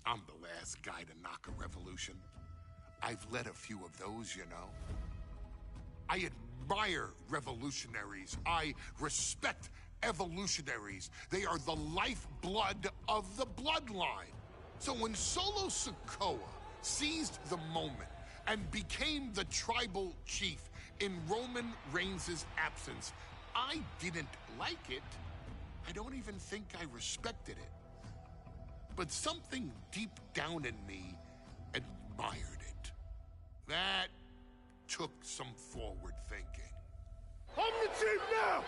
I'm the last guy to knock a revolution. I've led a few of those, you know. I admire revolutionaries. I respect evolutionaries. They are the lifeblood of the bloodline. So when Solo Sikoa seized the moment and became the tribal chief in Roman Reigns' absence, I didn't like it. I don't even think I respected it. But something deep down in me admired it. That took some forward thinking. I'm the chief now!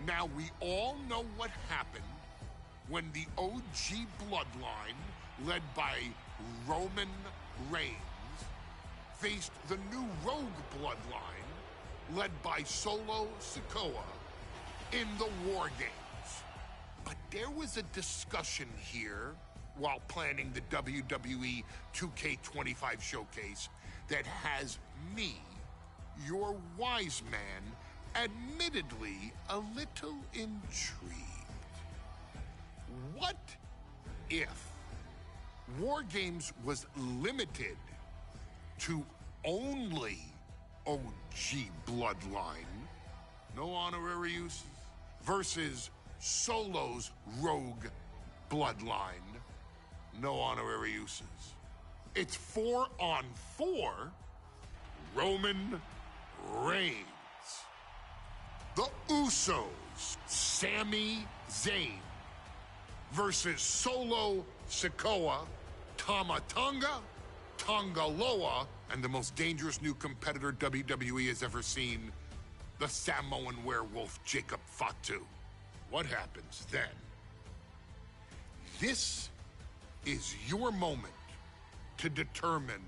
Now we all know what happened when the OG bloodline, led by Roman Reigns, faced the new rogue bloodline, led by Solo Sikoa, in the War Games. But there was a discussion here while planning the WWE 2K25 showcase that has me, your wise man, admittedly a little intrigued. What if War Games was limited to only OG bloodline, no honorary uses, versus Solo's rogue bloodline, no honorary uses? It's 4-on-4 Roman Reigns. The Usos, Sami Zayn, versus Solo Sikoa, Tama Tonga, Tonga Loa, and the most dangerous new competitor WWE has ever seen, the Samoan werewolf Jacob Fatu. What happens then? This is your moment to determine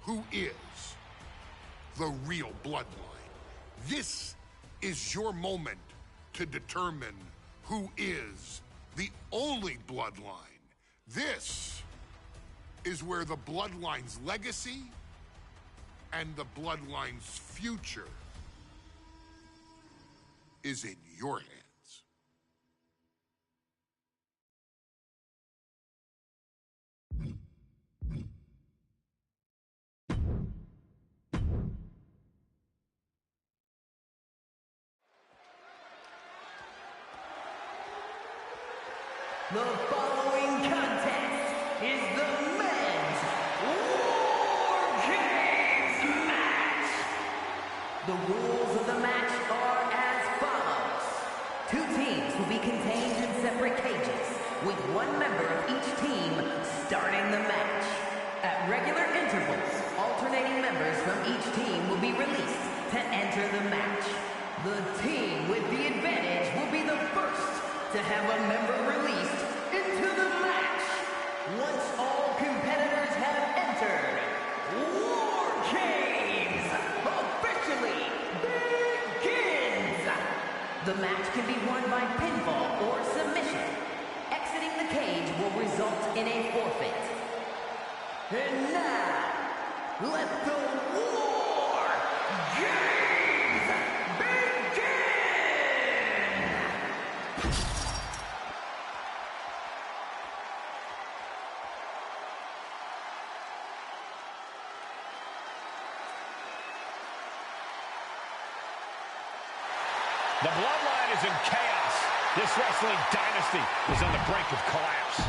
who is the real bloodline. This is your moment to determine who is the only bloodline. This is where the bloodline's legacy and the bloodline's future is in your hands. The following contest is the men's War Games match. The rules of the match are as follows. 2 teams will be contained in separate cages, with 1 member of each team starting the match. At regular intervals, alternating members from each team will be released to enter the match. The team with the advantage will be the first to have a member released into the match. Once all competitors have entered, War Games officially begins. The match can be won by pinfall or submission. Exiting the cage will result in a forfeit. And now, let the War Games begin! The bloodline is in chaos. This wrestling dynasty is on the brink of collapse.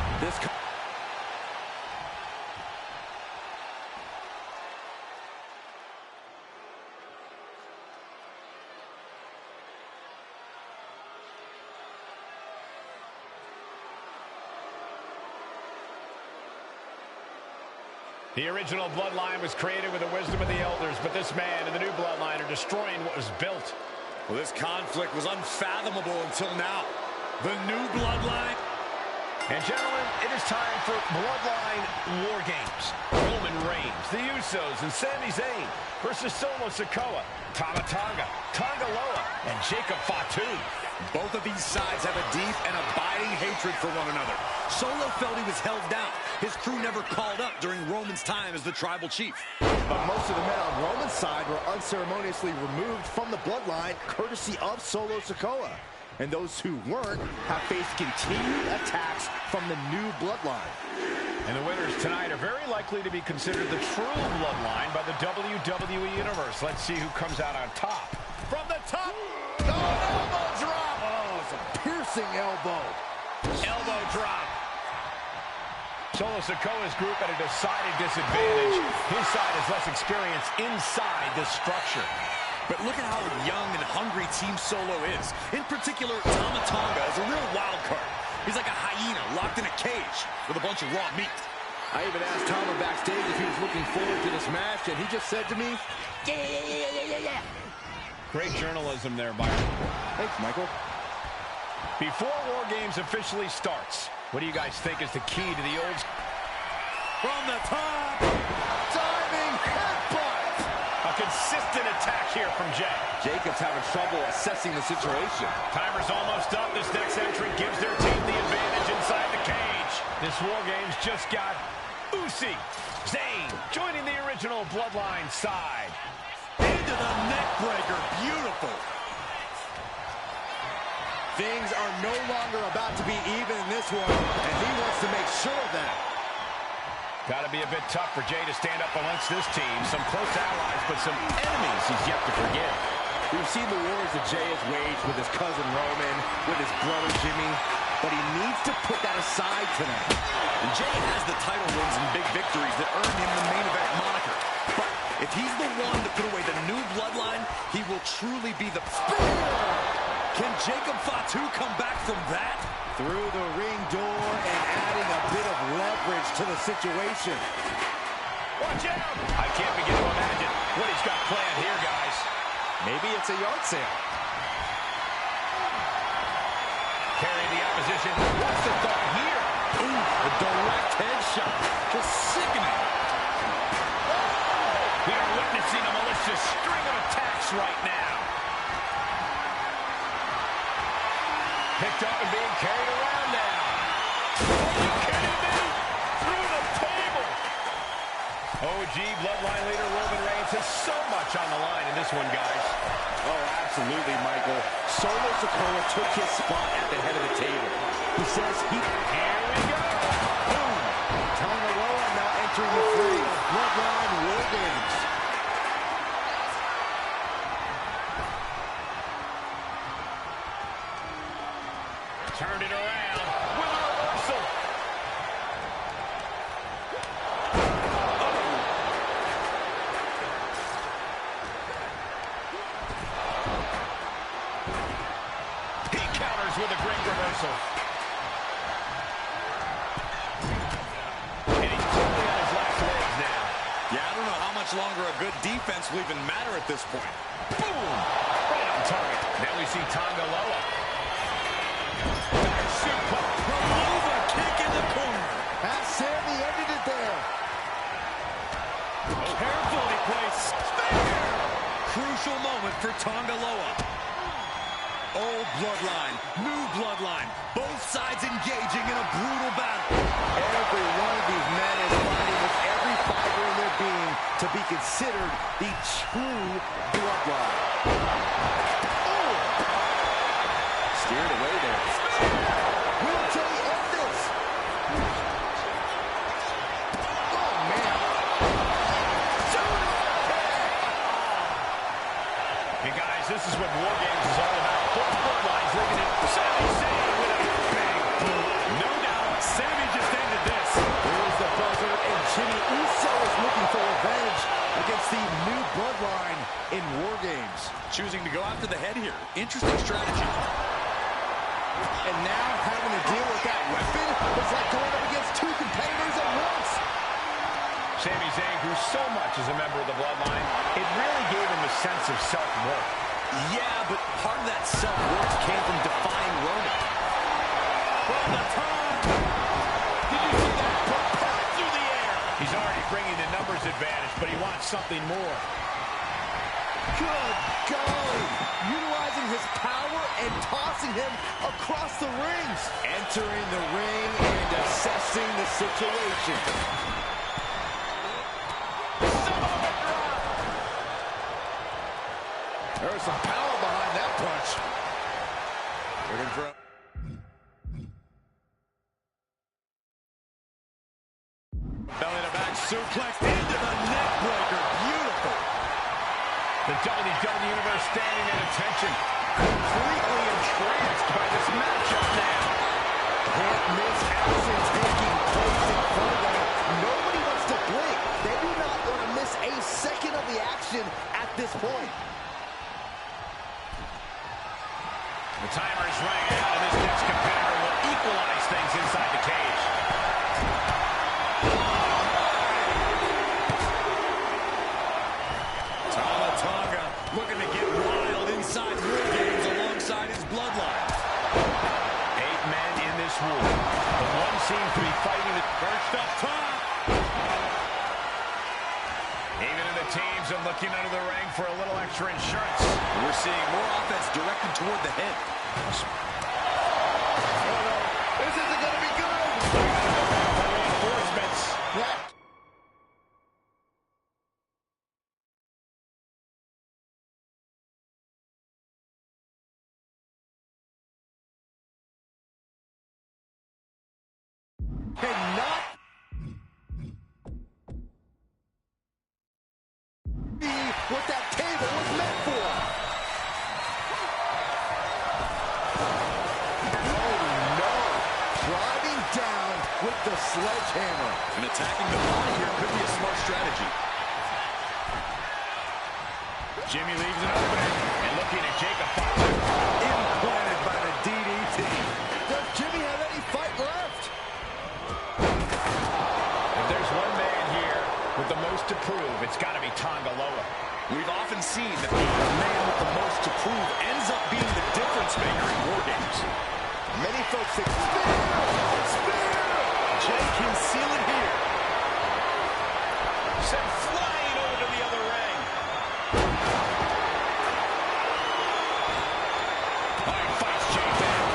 The original bloodline was created with the wisdom of the elders, but this man and the new bloodline are destroying what was built. Well, this conflict was unfathomable until now. The new bloodline. And gentlemen, it is time for Bloodline War Games. Roman Reigns, the Usos, and Sami Zayn versus Solo Sikoa, Tama Tonga, Tonga Loa, and Jacob Fatu. Both of these sides have a deep and abiding hatred for one another. Solo felt he was held down. His crew never called up during Roman's time as the tribal chief. But most of the men on Roman's side were unceremoniously removed from the bloodline, courtesy of Solo Sikoa. And those who weren't have faced continued attacks from the new bloodline. And the winners tonight are very likely to be considered the true bloodline by the WWE Universe. Let's see who comes out on top. From the top. Oh, elbow drop. Oh, it's a piercing elbow. Elbow drop. Solo Sikoa's group at a decided disadvantage. His side has less experience inside this structure. But look at how young and hungry Team Solo is. In particular, Tama Tonga is a real wild card. He's like a hyena locked in a cage with a bunch of raw meat. I even asked Tama backstage if he was looking forward to this match, and he just said to me, yeah. Great journalism there, Byron. Thanks, Michael. Before War Games officially starts, what do you guys think is the key to the old... From the top. Diving headbutt. A consistent attack here from Jay. Jacob's having trouble assessing the situation. Timer's almost up. This next entry gives their team the advantage inside the cage. This War Games just got Usi. Zayn joining the original Bloodline side. Into the neck breaker. Beautiful. Things are no longer about to be even in this one, and he wants to make sure of that. Got to be a bit tough for Jay to stand up amongst this team. Some close allies, but some enemies he's yet to forgive. We've seen the wars that Jay has waged with his cousin Roman, with his brother Jimmy, but he needs to put that aside tonight. And Jay has the title wins and big victories that earned him the main event moniker. But if he's the one to put away the new bloodline, he will truly be the... Can Jacob Fatu come back from that? Through the ring door and adding a bit of leverage to the situation. Watch out! I can't begin to imagine what he's got planned here, guys. Maybe it's a yard sale. Carrying the opposition. What's the thought here? Ooh, a direct headshot. Just sickening. We are witnessing a malicious string of attacks right now. Picked up and being carried around now. Are you kidding me? Through the table. OG Bloodline leader Roman Reigns has so much on the line in this one, guys. Oh, absolutely, Michael. Solo Sikoa took his spot at the head of the table. He says he... Here we go. Boom! Tonga Loa now entering the fray of Bloodline War Games. Turned it around with a reversal. He counters with a great reversal. And he's totally on his last legs now. Yeah, I don't know how much longer a good defense will even matter at this point. Boom! Right on target. Now we see Tonga Loa. Remove a kick in the corner. Has Sammy ended it there? Carefully placed. Spear. Crucial moment for Tonga Loa. Old bloodline, new bloodline. Both sides engaging in a brutal battle. Every one of these men is fighting with every fiber in their being to be considered the true bloodline. Oh! Steered away there. Will Jay end this? Oh, man. Hey, guys, this is what War Games is all about. Both bloodlines looking at Sami Zayn with a bang boom. No doubt, Sami just ended this. Here's the buzzer, and Jimmy Uso is looking for revenge against the new bloodline in War Games. Choosing to go after the head here. Interesting strategy. And now having to deal with that weapon is like going up against two competitors at once. Sami Zayn grew so much as a member of the Bloodline, it really gave him a sense of self-worth. Yeah, but part of that self-worth came from defying Roman. From the top. Did you see that? Propelled through the air. He's already bringing the numbers advantage, but he wants something more. Good golly. Utilizing his power and tossing him across the rings. Entering the ring and assessing the situation. There's some power behind that punch. Looking for WWE Universe standing at attention, completely entranced by this matchup now. Can't miss action taking place in front of them. Nobody wants to blink. They do not want to miss a second of the action at this point. The timer is running out, and this next competitor will equalize things inside the cage. Tama Tonga looking to get wild inside War Games alongside his bloodline. 8 men in this war, but one seems to be fighting the First up top. even in the teams are looking under the ring for a little extra insurance. We're seeing more offense directed toward the head. This isn't going to be good. Reinforcements. Cannot be what that table was meant for. Oh no! Driving down with the sledgehammer. And attacking the body here could be a smart strategy. Jimmy leaves it open and looking at Jacob Fox. Implanted by the DDT. Does Jimmy have any fight left? If there's one man here with the most to prove, it's got to be Tonga Loa. We've often seen that the man with the most to prove ends up being the difference maker in War Games. Many folks say, spear! Jay can seal it here. Sent flying over to the other ring. Hard fights Jay back.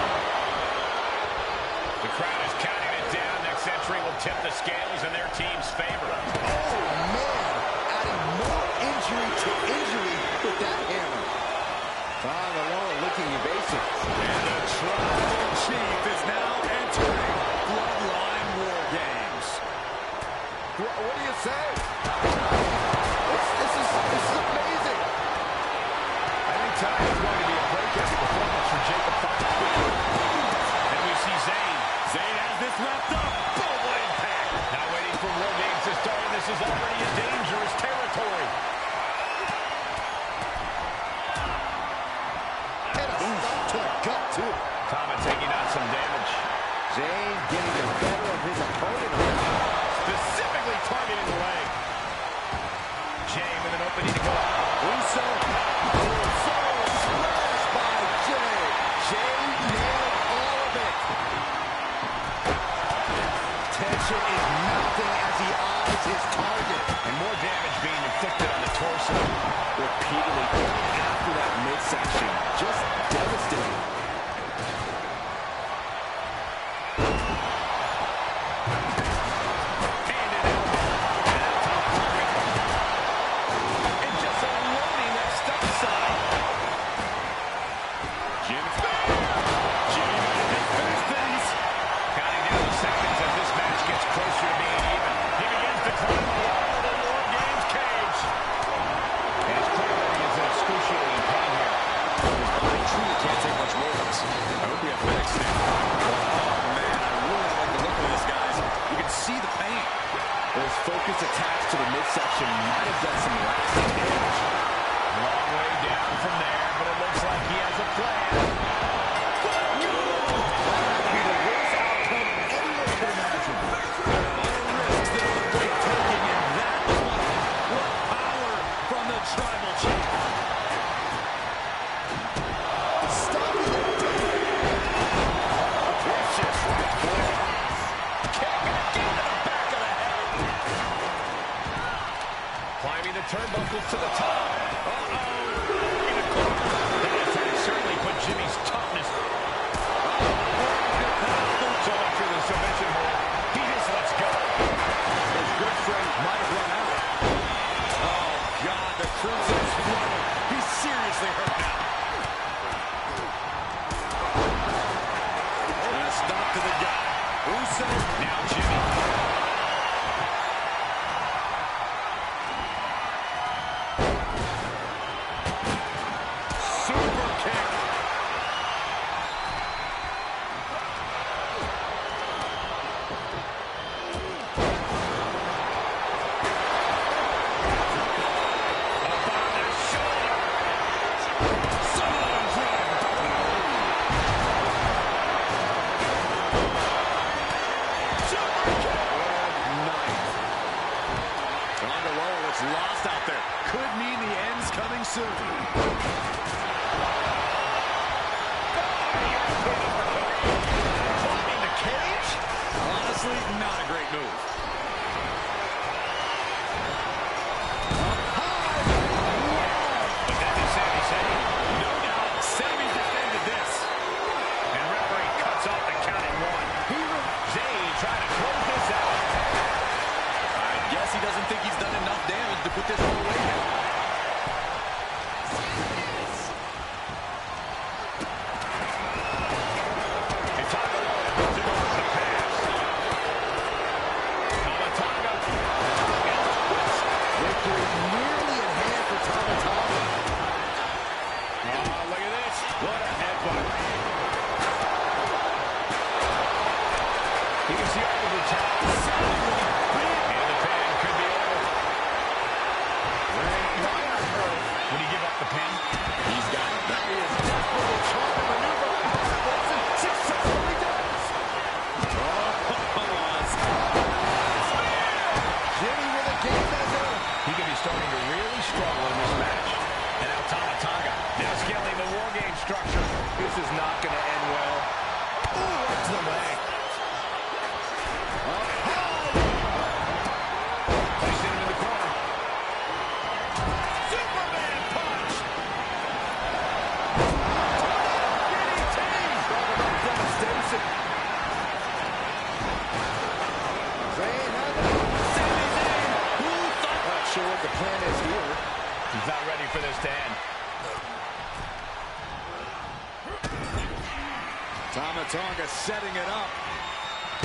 The crowd is counting it down. Next entry will tip the scales in their team's favor. Oh, man! Adding more injury to injury with that hammer. Tonga Loa looking evasive. And the tribal chief is now entering Bloodline War Games. What do you say? This is amazing. I think tonight is going to be a breakout performance for Jacob Fox. And we see Zayn. Zayn has this wrapped up. Boom, what impact. Not waiting for War Games to start. This is already a dangerous territory. And a stop to the gut, too. Tama taking on some damage. Zayn getting the better of his opponent. Specifically targeting the leg. Jay with an opening to go out. Uso smashed by Jay. Jay nailed all of it. Tension is mounting as he eyes his target. And more damage being inflicted on the torso. Repeatedly going after that midsection. Just devastating. And an elbow. And now Tama targeting. And just unloading that stop sign. Jimmy might have finished things. Counting down the seconds as this match gets closer to being even. He begins to climb the wall of the War Games cage. And it's clear that he is in excruciating pain here. His body truly can't take much more of this. I hope we have medics now. Oh, man, I really like the look of this, guys. You can see the pain. Those focused attacks to the midsection might have done some lasting damage. Long way down from there, but it looks like he has a plan. Be the worst outcome anyone could imagine. Risks that are worth taking, and that one. What power from the tribal chief. Stopping it. Vicious right foot. Kick again to the back of the head. Climbing the turnbuckles to the top. In the corner. The outside certainly put Jimmy's toughness. So much for the submission hold. He just lets go. His grip strength might have run out. Oh, God, the Crimson is flooded. He's seriously hurt now. And a stop to the gut. Uso. Now Jimmy. could mean the end's coming soon. In the cage? Honestly, not a great move. But that is Sami Zayn. No doubt, Sami defended this. And referee cuts off the count at 1. Zayn trying to close this out. I guess he doesn't think he's done enough damage to put this one away now. And Tonga moves it over the pass. Tama Tonga. Victory nearly in hand for Tama Tonga. Oh, look at this. What a headbutt. You can see all the top. And the pin could be over. Why on earth would he give up the pin? He's got it. That is desperately trying to maneuver Brock Lesnar. Successfully does. Oh, come on. Jimmy with a game measure. He could be starting to really struggle in this match. And now Tama Tonga now scaling the War Game structure. This is not going to end well. Ooh, right to the leg. Placing him in the corner. Superman punch! Devastation. Zayn has it. Sami Zayn, who thought? Not sure what the plan is here. He's not ready for this to end. Tama Tonga setting it up.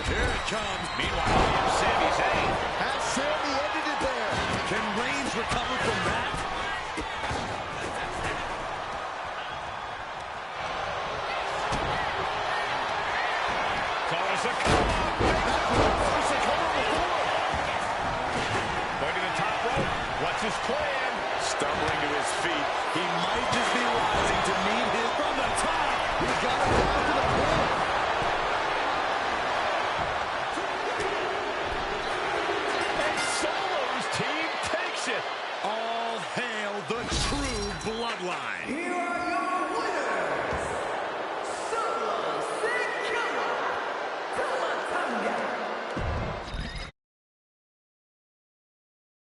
Here it comes. Meanwhile, here's Sami Zayn. Has Sami ended it there? Can Reigns recover from that? Going to the top rope. What's his plan? Stumbling to his feet. He might just be rising to meet his from the top. He got him down to the point.